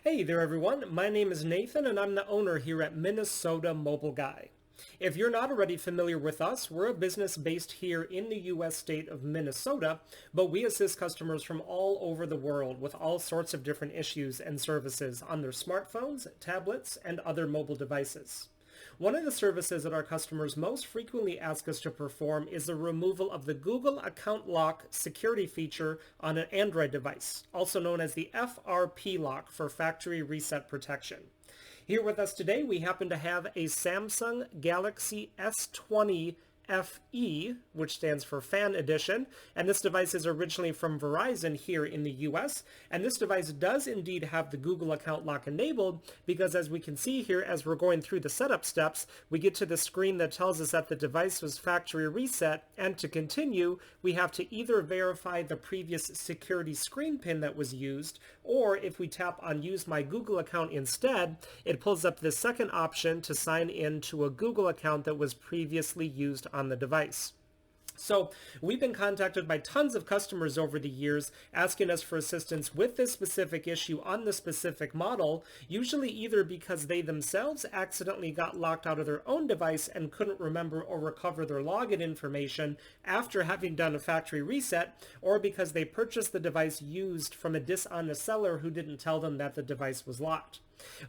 Hey there everyone, my name is Nathan and I'm the owner here at Minnesota Mobile Guy. If you're not already familiar with us, we're a business based here in the US state of Minnesota, but we assist customers from all over the world with all sorts of different issues and services on their smartphones, tablets, and other mobile devices. One of the services that our customers most frequently ask us to perform is the removal of the Google Account Lock security feature on an Android device, also known as the FRP lock for factory reset protection. Here with us today, we happen to have a Samsung Galaxy S20 FE, which stands for Fan Edition, and this device is originally from Verizon here in the US, and this device does indeed have the Google Account Lock enabled, because as we can see here, as we're going through the setup steps, we get to the screen that tells us that the device was factory reset, and to continue, we have to either verify the previous security screen pin that was used, or if we tap on Use My Google Account instead, it pulls up the second option to sign in to a Google account that was previously used on the device. So we've been contacted by tons of customers over the years asking us for assistance with this specific issue on the specific model, usually either because they themselves accidentally got locked out of their own device and couldn't remember or recover their login information after having done a factory reset, or because they purchased the device used from a dishonest seller who didn't tell them that the device was locked.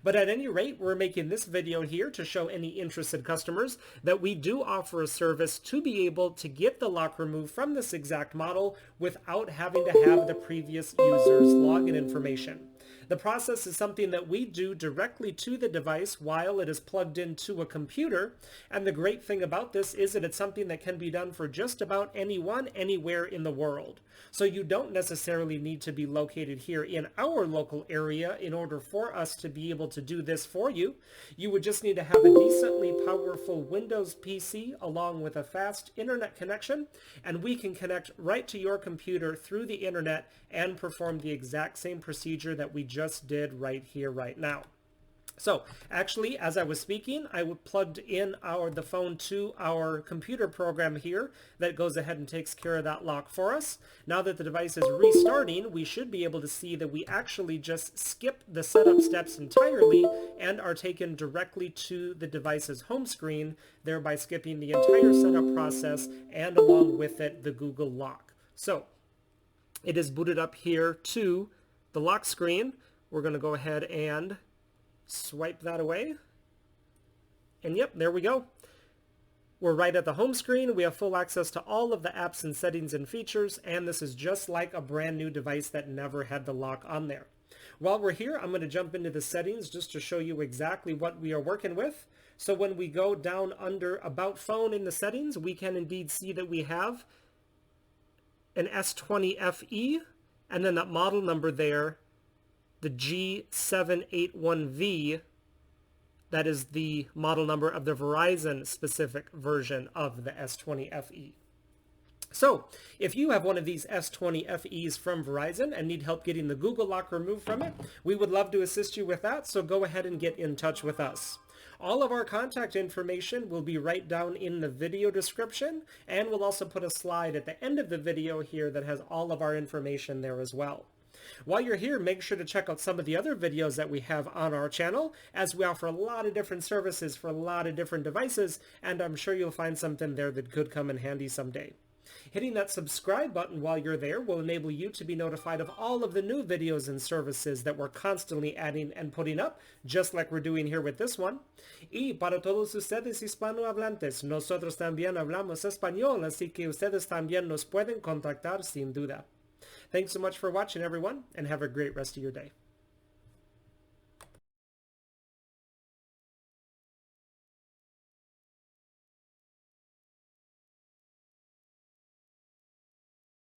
But at any rate, we're making this video here to show any interested customers that we do offer a service to be able to get the lock removed from this exact model without having to have the previous user's login information. The process is something that we do directly to the device while it is plugged into a computer, and the great thing about this is that it's something that can be done for just about anyone, anywhere in the world. So you don't necessarily need to be located here in our local area in order for us to be able to do this for you. You would just need to have a decently powerful Windows PC along with a fast internet connection, and we can connect right to your computer through the internet and perform the exact same procedure that we just did right here, right now. So actually, as I was speaking, I plugged in the phone to our computer program here that goes ahead and takes care of that lock for us. Now that the device is restarting, we should be able to see that we actually just skip the setup steps entirely and are taken directly to the device's home screen, thereby skipping the entire setup process and along with it the Google lock. So it is booted up here to the lock screen. We're going to go ahead and swipe that away. And yep, there we go. We're right at the home screen. We have full access to all of the apps and settings and features, and this is just like a brand new device that never had the lock on there. While we're here, I'm going to jump into the settings just to show you exactly what we are working with. So when we go down under About Phone in the settings, we can indeed see that we have an S20 FE, and then that model number there, the G781V, that is the model number of the Verizon specific version of the S20 FE. So if you have one of these S20 FEs from Verizon and need help getting the Google lock removed from it, we would love to assist you with that, so go ahead and get in touch with us. All of our contact information will be right down in the video description, and we'll also put a slide at the end of the video here that has all of our information there as well. While you're here, make sure to check out some of the other videos that we have on our channel, as we offer a lot of different services for a lot of different devices, and I'm sure you'll find something there that could come in handy someday. Hitting that subscribe button while you're there will enable you to be notified of all of the new videos and services that we're constantly adding and putting up, just like we're doing here with this one. Y para todos ustedes hispanohablantes, nosotros también hablamos español, así que ustedes también nos pueden contactar sin duda. Thanks so much for watching, everyone, and have a great rest of your day.